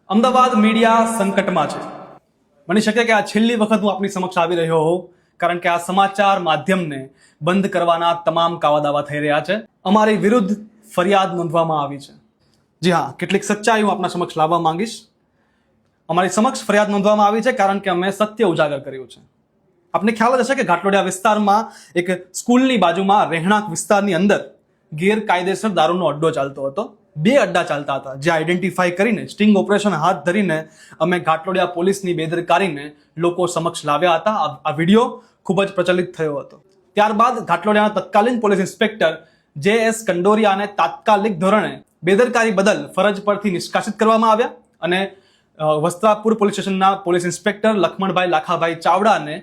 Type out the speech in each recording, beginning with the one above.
Ahmedabad media સંકટમાં છે. બની શકે કે આ છેલ્લી વખત હું આપની સમક્ષ આવી રહ્યો હોઉં, કારણ કે આ સમાચાર માધ્યમને બંધ કરવાના તમામ કાવાદાવા થઈ રહ્યા છે. અમારી વિરુદ્ધ ફરિયાદ નોંધવામાં આવી છે. જી હા, કેટલીક સચ્ચાઈ હું આપના સમક્ષ લાવવા માંગીશ. અમારી સમક્ષ ફરિયાદ નોંધવામાં આવી છે કારણ કે અમે સત્ય ઉજાગર કર્યું છે. આપને ખ્યાલ જ હશે કે ઘાટલોડિયા વિસ્તારમાં એક સ્કૂલની બાજુમાં રહેણાંક વિસ્તારની અંદર ગેરકાયદેસર દારૂનો અડ્ડો ચાલતો હતો. 2 અડ્ડા ચાલતા હતા, જે આઈડેન્ટિફાઈ કરીને સ્ટિંગ ઓપરેશન હાથ ધરીને અમે ઘાટલોડિયા પોલીસની બેદરકારીને લોકો સમક્ષ લાવ્યા હતા. આ વિડીયો ખૂબ જ પ્રચલિત થયો હતો. ત્યારબાદ ઘાટલોડિયાના તત્કાલીન પોલીસ ઇન્સ્પેક્ટર JS કંડોરિયાને તાત્કાલિક ધોરણે બેદરકારી બદલ ફરજ પરથી નિષ્કાસિત કરવામાં આવ્યા અને વસ્ત્રાપુર પોલીસ સ્ટેશનના પોલીસ ઇન્સ્પેક્ટર લખમણભાઈ લાખાભાઈ ચાવડાને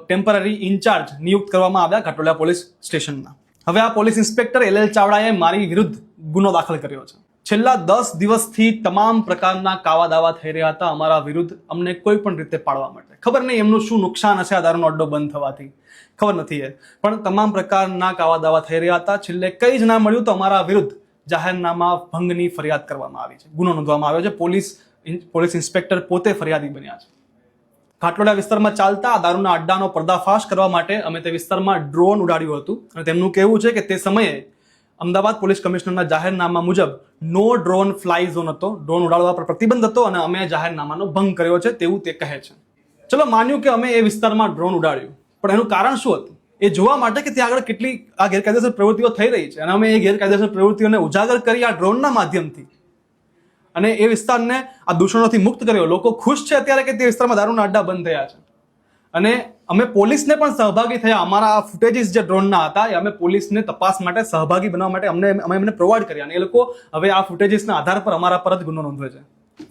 ટેમ્પરરી ઇન્ચાર્જ નિયુક્ત કરવામાં આવ્યા ઘાટલોડિયા પોલીસ સ્ટેશનના. હવે આ પોલીસ ઇન્સ્પેક્ટર LL ચાવડાએ મારી વિરુદ્ધ ગુનો દાખલ કર્યો છે. છેલ્લા 10 દિવસથી તમામ પ્રકારના કાવા દાવા થઈ રહ્યા હતા અમારા વિરુદ્ધ, અમને કોઈ પણ રીતે પાડવા માટે. ખબર નહીં એમનું શું નુકસાન હશે આ દારૂનો અડ્ડો બંધ થવાથી, ખબર નથી એ, પણ તમામ પ્રકારના કાવા દાવા થઈ રહ્યા હતા. છેલ્લે કંઈ જ ના મળ્યું તો અમારા વિરુદ્ધ જાહેરનામા ભંગની ફરિયાદ કરવામાં આવી છે, ગુનો નોંધવામાં આવ્યો છે. પોલીસ ઇન્સ્પેક્ટર પોતે ફરિયાદી બન્યા છે. ઘાટલોડિયા વિસ્તારમાં ચાલતા દારૂના અડ્ડાનો પર્દાફાશ કરવા માટે અમે તે વિસ્તારમાં ડ્રોન ઉડાડ્યું હતું અને તેમનું કહેવું છે કે તે સમયે અમદાવાદ પોલીસ કમિશનરના જાહેરનામા મુજબ નો ડ્રોન ફ્લાય ઝોન હતો, ડ્રોન ઉડાડવા પર પ્રતિબંધ હતો અને અમે જાહેરનામાનો ભંગ કર્યો છે તેવું તે કહે છે. ચલો માન્યું કે અમે એ વિસ્તારમાં ડ્રોન ઉડાડ્યું, પણ એનું કારણ શું હતું? એ જોવા માટે કે ત્યાં આગળ કેટલી આ ગેરકાયદેસર પ્રવૃત્તિઓ થઈ રહી છે અને અમે એ ગેરકાયદેસર પ્રવૃત્તિઓને ઉજાગર કરી આ ડ્રોનના માધ્યમથી અને એ વિસ્તારને આ દૂષણોથી મુક્ત કર્યો. લોકો ખુશ છે અત્યારે કે તે વિસ્તારમાં દારૂના અડ્ડા બંધ થયા છે અને અમે પોલીસને પણ સહભાગી થયા. અમારા આ ફૂટેજીસ જે ડ્રોનના હતા એ અમે પોલીસને તપાસ માટે સહભાગી બનવા માટે અમે એમને પ્રોવાઈડ કર્યા અને એ લોકો હવે આ ફૂટેજીસના આધાર પર અમારા પર જ ગુનો નોંધવે છે.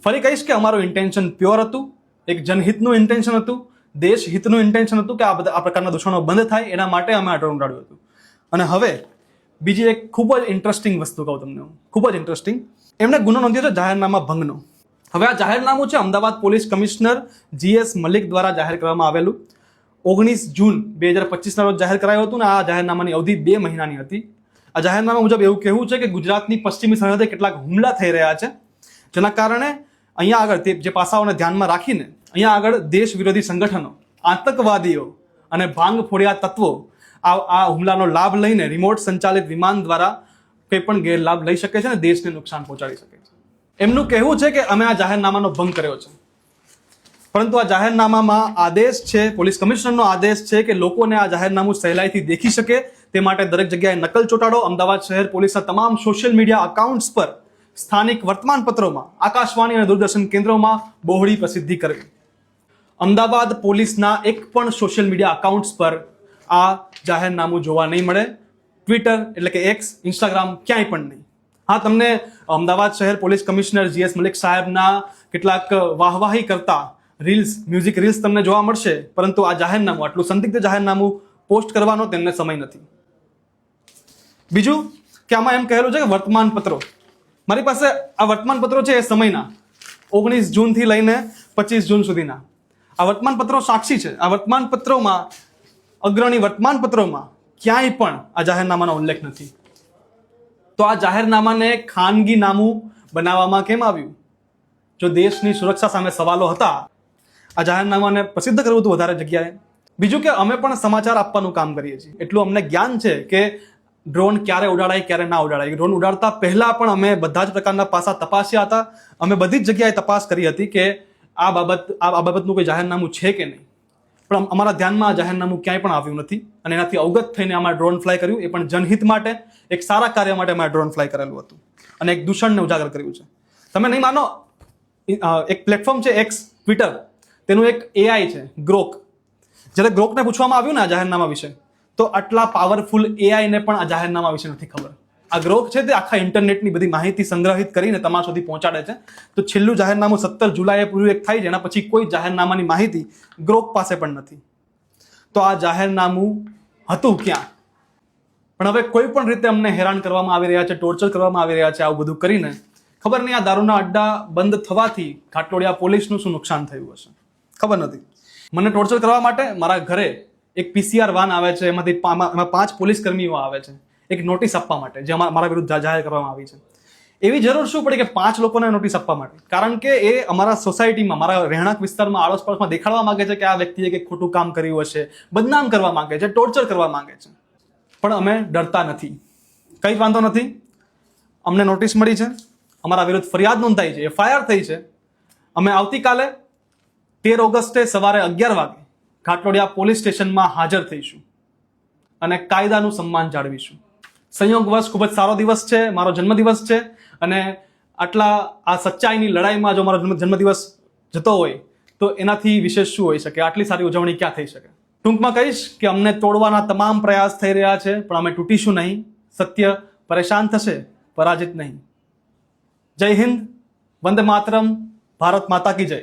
ફરી કહીશ કે અમારું ઇન્ટેન્શન પ્યોર હતું, એક જનહિતનું ઇન્ટેન્શન હતું, દેશહિતનું ઇન્ટેન્શન હતું કે આ પ્રકારના દૂષણો બંધ થાય એના માટે અમે આ ડ્રોન ઉડાડ્યું હતું. અને હવે બીજી એક ખૂબ જ ઇન્ટરેસ્ટિંગ વસ્તુ કહું તમને, ખૂબ જ ઇન્ટરેસ્ટિંગ. એમને ગુનો નોંધ્યો છે જાહેરનામા ભંગનો. હવે આ જાહેરનામું છે Ahmedabad police commissioner GS Malik દ્વારા જાહેર કરવામાં આવેલું. 19 જૂન 2025ના રોજ જાહેર કરાયું હતું ને આ જાહેરનામાની અવધિ 2 મહિનાની હતી. આ જાહેરનામા મુજબ એવું કહેવું છે કે ગુજરાતની પશ્ચિમી સરહદે કેટલાક હુમલા થઈ રહ્યા છે, જેના કારણે અહીંયા આગળ જે પાસાઓને ધ્યાનમાં રાખીને અહીંયા આગળ દેશ વિરોધી સંગઠનો, આતંકવાદીઓ અને ભાંગ ફોડિયા તત્વો આ હુમલાનો લાભ લઈને રિમોટ સંચાલિત વિમાન દ્વારા કોઈ પણ ગેરલાભ લઈ શકે છે અને દેશને નુકસાન પહોંચાડી શકે છે. એમનું કહેવું છે કે અમે આ જાહેરનામાનો ભંગ કર્યો છે, પરંતુ આ જાહેરનામામાં આદેશ છે, પોલીસ કમિશનરનો આદેશ છે કે લોકોને આ જાહેરનામું સહેલાઈથી દેખી શકે તે માટે દરેક જગ્યાએ નકલ ચોંટાડો. અમદાવાદ શહેર પોલીસના તમામ સોશિયલ મીડિયા અકાઉન્ટ્સ પર, સ્થાનિક વર્તમાનપત્રોમાં, આકાશવાણી અને દૂરદર્શન કેન્દ્રોમાં બહોળી પ્રસિદ્ધિ કરવી. અમદાવાદ પોલીસના એક પણ સોશિયલ મીડિયા અકાઉન્ટ્સ પર આ જાહેરનામું જોવા નહીં મળે. ટ્વિટર એટલે કે X, ઇન્સ્ટાગ્રામ ક્યાંય પણ નહીં. હા, તમને અમદાવાદ શહેર પોલીસ કમિશનર GS મલિક સાહેબના કેટલાક વાહવાહી કરતા રીલ્સ, મ્યુઝિક રીલ્સ તમને જોવા મળશે, પરંતુ આ જાહેરનામું, આટલું સંદિગ્ધ જાહેરનામું પોસ્ટ કરવાનો તેમને સમય નથી. બીજું કે આમાં એમ કહેલું છે કે વર્તમાનપત્રો, મારી પાસે આ વર્તમાનપત્રો છે એ સમયના 19 જૂનથી લઈને 25 જૂન સુધીના આ વર્તમાનપત્રો સાક્ષી છે. આ વર્તમાનપત્રોમાં, અગ્રણી વર્તમાનપત્રોમાં ક્યાંય પણ આ જાહેરનામાનો ઉલ્લેખ નથી. તો આ જાહેરનામાને ખાનગી નામું બનાવવામાં કેમ આવ્યું? જો દેશની સુરક્ષા સામે સવાલો હતા, આ જાહેરનામાને પ્રસિદ્ધ કરવું હતું વધારે જગ્યાએ. બીજું કે અમે પણ સમાચાર આપવાનું કામ કરીએ છીએ, એટલું અમને જ્ઞાન છે કે ડ્રોન ક્યારે ઉડાડાય, ક્યારે ના ઉડાડાય. ડ્રોન ઉડાડતા પહેલા પણ અમે બધા જ પ્રકારના પાસા તપાસ્યા હતા. અમે બધી જ જગ્યાએ તપાસ કરી હતી કે આ બાબતનું કોઈ જાહેરનામું છે કે નહીં, પણ અમારા ધ્યાનમાં આ જાહેરનામું ક્યાંય પણ આવ્યું નથી અને એનાથી અવગત થઈને અમારે ડ્રોન ફ્લાય કર્યું. એ પણ જનહિત માટે, એક સારા કાર્ય માટે અમારે ડ્રોન ફ્લાય કરેલું હતું અને એક દૂષણને ઉજાગર કર્યું છે. તમે નહીં માનો, એક પ્લેટફોર્મ છે X, ટ્વિટર, તેનું એક AI છે ગ્રોક. જ્યારે ગ્રોકને પૂછવામાં આવ્યું ને આ જાહેરનામા વિશે, તો આટલા પાવરફુલ AI ને પણ આ જાહેરનામા વિશે નથી ખબર. આ ગ્રોક છે તે આખા ઇન્ટરનેટની બધી માહિતી સંગ્રહિત કરીને તમારા સુધી પહોંચાડે છે. તો છેલ્લું જાહેરનામું 17 જુલાઈએ પૂરું એક થાય છે, એના પછી કોઈ જાહેરનામાની માહિતી ગ્રોક પાસે પણ નથી. તો આ જાહેરનામું હતું ક્યાં? પણ હવે કોઈ પણ રીતે અમને હેરાન કરવામાં આવી રહ્યા છે, ટોર્ચર કરવામાં આવી રહ્યા છે. આવું બધું કરીને ખબર નહીં આ દારૂના અડ્ડા બંધ થવાથી ઘાટલોડિયા પોલીસનું શું નુકસાન થયું હશે, ખબર નથી. મને ટોર્ચર કરવા માટે મારા ઘરે એક PCR વાન આવે છે, એમાં 5 પોલીસ કર્મીઓ આવે છે એક નોટિસ આપવા માટે, જે મારા વિરુદ્ધ જાહેર કરવામાં આવી છે. એવી જરૂર શું પડી કે 5 લોકોને નોટિસ આપવા માટે? કારણ કે એ અમારા સોસાયટીમાં, મારા રહેણાંક વિસ્તારમાં, આડોશ પડોશમાં દેખાડવા માંગે છે કે આ વ્યક્તિએ કંઈક ખોટું કામ કર્યું હશે, બદનામ કરવા માંગે છે, ટોર્ચર કરવા માંગે છે. પણ અમે ડરતા નથી. કંઈ વાંધો નથી, અમને નોટિસ મળી છે, અમારા વિરુદ્ધ ફરિયાદ નોંધાઈ છે, FIR થઈ છે. અમે આવતીકાલે 13 ઓગસ્ટે સવારે 11 વાગે ઘાટલોડિયા પોલીસ સ્ટેશનમાં હાજર થઈશું અને કાયદાનું સન્માન જાળવીશું. સંયોગવશ ખૂબ જ સારો દિવસ છે, મારો જન્મદિવસ છે, અને આટલા આ સચ્ચાઈની લડાઈમાં જો મારો જન્મદિવસ જતો હોય તો એનાથી વિશેષ શું હોઈ શકે? આટલી સારી ઉજવણી ક્યાં થઈ શકે? ટૂંકમાં કહીશ કે અમને તોડવાના તમામ પ્રયાસ થઈ રહ્યા છે, પણ અમે તૂટીશું નહીં. સત્ય પરેશાન થશે, પરાજિત નહીં. જય હિન્દ, વંદે માતરમ, ભારત માતા કી જય.